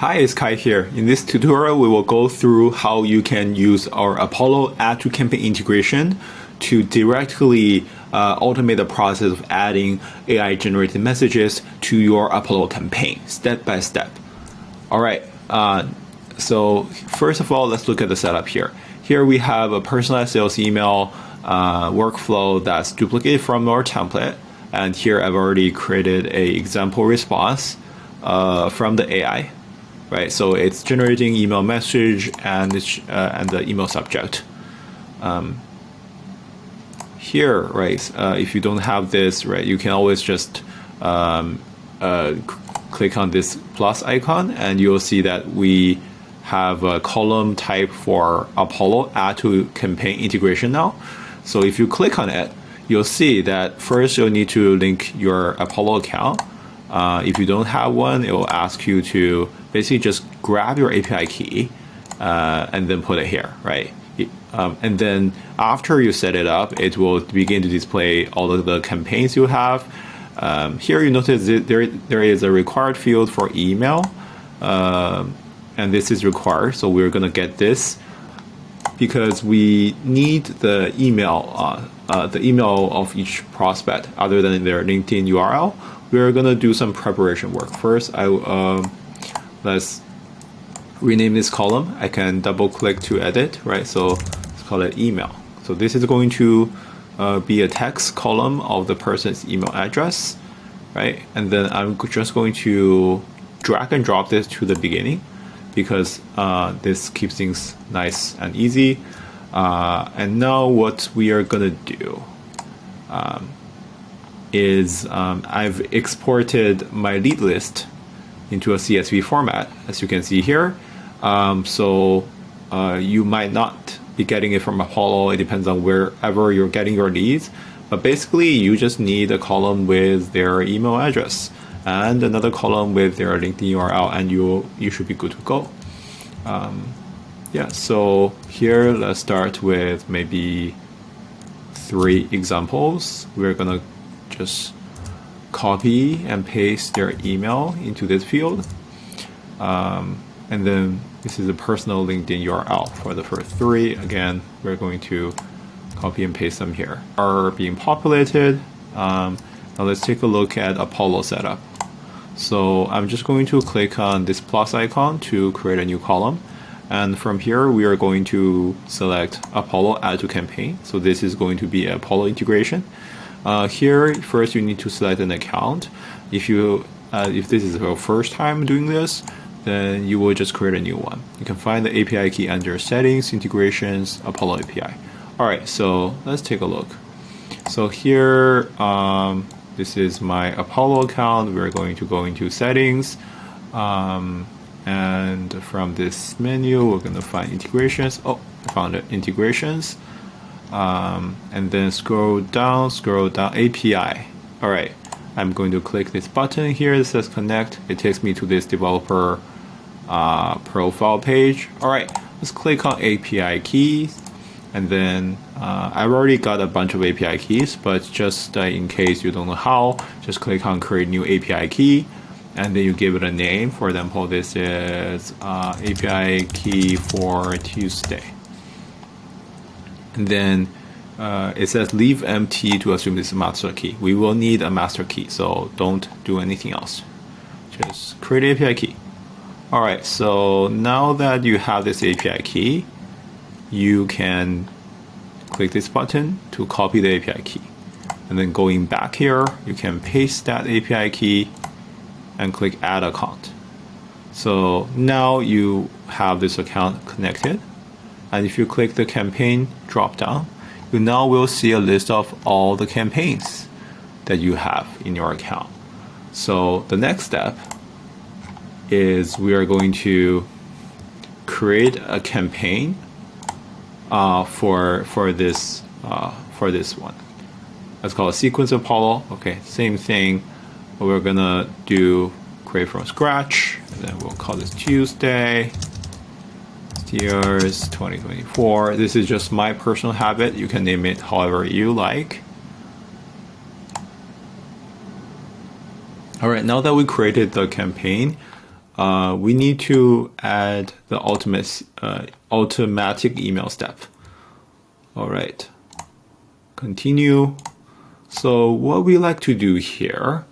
Hi, it's Kai here. In this tutorial, we will go through how you can use our Apollo Add to Campaign integration to directly automate the process of adding AI generated messages to your Apollo campaign, step by step. All right, so first of all, let's look at the setup here. Here we have a personalized sales email workflow that's duplicated from our template. And here I've already created a example response from the AI. Right, so it's generating email message and the email subject. Here, right, if you don't have this, right, you can always just click on this plus icon, and you'll see that we have a column type for Apollo Add to Campaign integration now. So if you click on it, you'll see that first you'll need to link your Apollo account. If you don't have one, it will ask you to basically just grab your API key and then put it here, right? And then after you set it up, it will begin to display all of the campaigns you have. Here you notice that there is a required field for email, and this is required. So we're gonna get this because we need the email of each prospect other than their LinkedIn URL. We're gonna do some preparation work. First, let's rename this column. I can double click to edit, right? So let's call it email. So this is going to be a text column of the person's email address, right? And then I'm just going to drag and drop this to the beginning because this keeps things nice and easy. And now what we are gonna do is I've exported my lead list into a CSV format, as you can see here. So you might not be getting it from Apollo. It depends on wherever you're getting your leads. But basically, you just need a column with their email address and another column with their LinkedIn URL, and you should be good to go. Yeah, so here let's start with maybe 3 examples. We're gonna just copy and paste their email into this field. And then this is a personal LinkedIn URL for the first 3. Again, we're going to copy and paste them here. Are being populated. Now let's take a look at Apollo setup. So I'm just going to click on this plus icon to create a new column. And from here, we are going to select Apollo Add to Campaign. So this is going to be Apollo integration. Here, first you need to select an account. If this is your first time doing this, then you will just create a new one. You can find the API key under Settings, Integrations, Apollo API. All right, so let's take a look. So here, this is my Apollo account. We're going to go into Settings, and from this menu, we're going to find Integrations. Oh, I found it, Integrations. And then scroll down, API. All right, I'm going to click this button here that says connect. It takes me to this developer profile page. All right, let's click on API keys. And then I've already got a bunch of API keys, but just in case you don't know how, just click on create new API key. And then you give it a name. For example, this is API key for Tuesday. And then it says leave empty to assume this is a master key. We will need a master key, so don't do anything else. Just create API key. All right, so now that you have this API key, you can click this button to copy the API key. And then going back here, you can paste that API key and click add account. So now you have this account connected. And if you click the campaign drop down, you now will see a list of all the campaigns that you have in your account. So the next step is we are going to create a campaign for this one. Let's call it Sequence Apollo. Okay, same thing. We're gonna do create from scratch, and then we'll call this Tuesday. Years 2024. This is just my personal habit. You can name it however you like. All right, now that we created the campaign, we need to add the automatic email step. All right, continue. So what we like to do here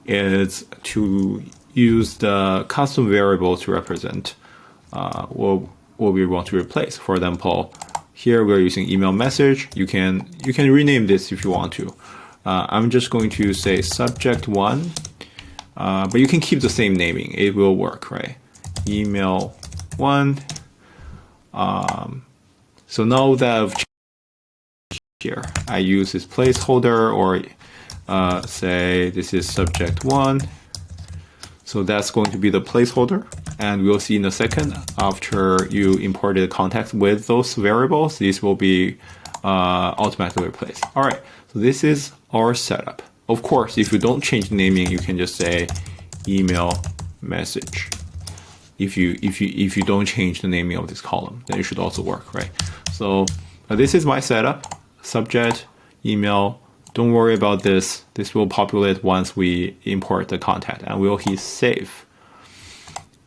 is to use the custom variable to represent what we want to replace. For example, here we're using email message. You can rename this if you want to. I'm just going to say subject one, but you can keep the same naming. It will work, right? Email one. So now that I've changed here, I use this placeholder, or say this is subject one. So that's going to be the placeholder, and we'll see in a second after you imported context with those variables, these will be automatically replaced. All right, so this is our setup. Of course, if you don't change the naming, you can just say email message. If you don't change the naming of this column, then it should also work, right? So this is my setup. Subject, email. Don't worry about this. This will populate once we import the content, and we'll hit save.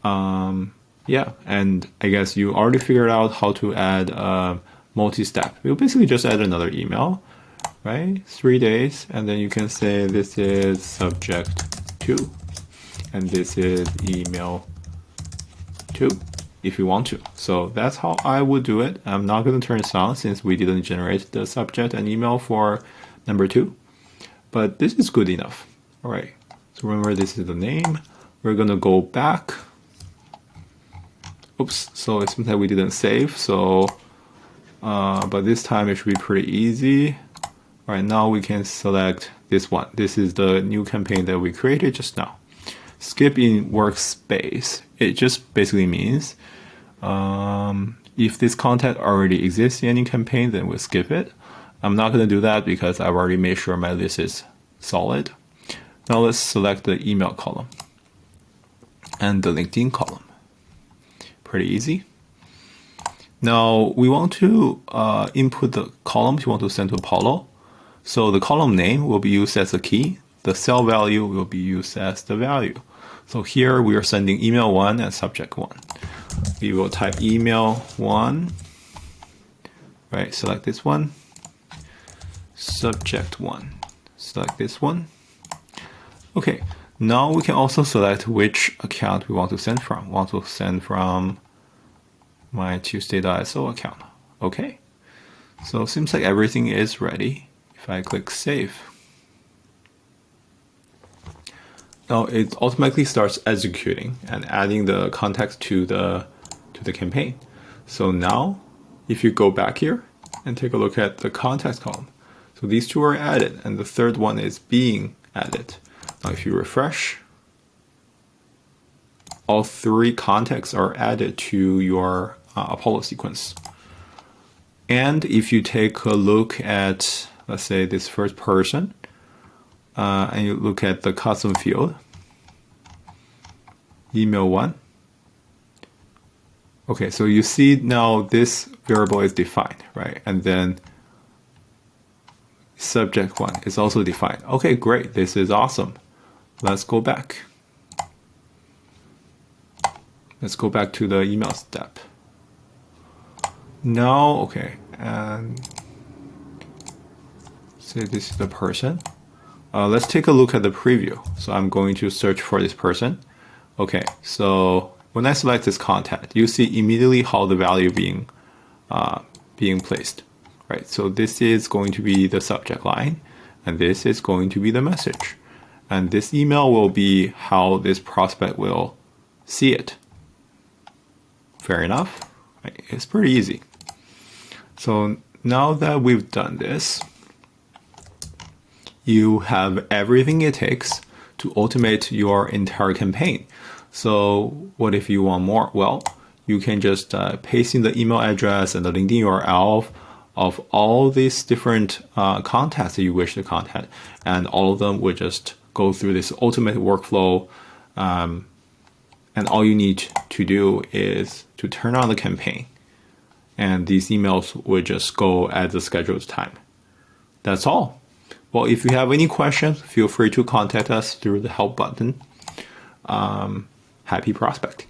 Yeah, and I guess you already figured out how to add a multi-step. We'll basically just add another email, right? 3 days, and then you can say this is subject 2, and this is email 2, if you want to. So that's how I would do it. I'm not going to turn this on since we didn't generate the subject and email for number 2, but this is good enough. All right, so remember this is the name. We're going to go back. Oops, so it seems like we didn't save. So, but this time it should be pretty easy. All right, now we can select this one. This is the new campaign that we created just now. Skip in workspace. It just basically means if this content already exists in any campaign, then we'll skip it. I'm not going to do that because I've already made sure my list is solid. Now let's select the email column and the LinkedIn column. Pretty easy. Now we want to input the columns we want to send to Apollo. So the column name will be used as a key. The cell value will be used as the value. So here we are sending email 1 and subject 1. We will type email 1, right? Select this one. Subject 1, select this one. Okay, now we can also select which account we want to send from. Want to send from my Tuesday.so account. Okay, so it seems like everything is ready. If I click save, now it automatically starts executing and adding the context to the campaign. So now, if you go back here and take a look at the context column, so these two are added, and the third one is being added. Now, if you refresh, all 3 contexts are added to your Apollo sequence. And if you take a look at, let's say, this first person, and you look at the custom field, email 1. Okay, so you see now this variable is defined, right? And then subject 1 is also defined. Okay, great. This is awesome. Let's go back. Let's go back to the email step. Now, okay, and say this is the person. Let's take a look at the preview. So I'm going to search for this person. Okay, so when I select this content, you see immediately how the value being placed. Right, so this is going to be the subject line, and this is going to be the message. And this email will be how this prospect will see it. Fair enough, right? It's pretty easy. So now that we've done this, you have everything it takes to automate your entire campaign. So what if you want more? Well, you can just paste in the email address and the LinkedIn URL of all these different contacts that you wish to contact, and all of them would just go through this automated workflow, and all you need to do is to turn on the campaign, and these emails would just go at the scheduled time. That's all. Well, if you have any questions, feel free to contact us through the help button. Happy prospecting.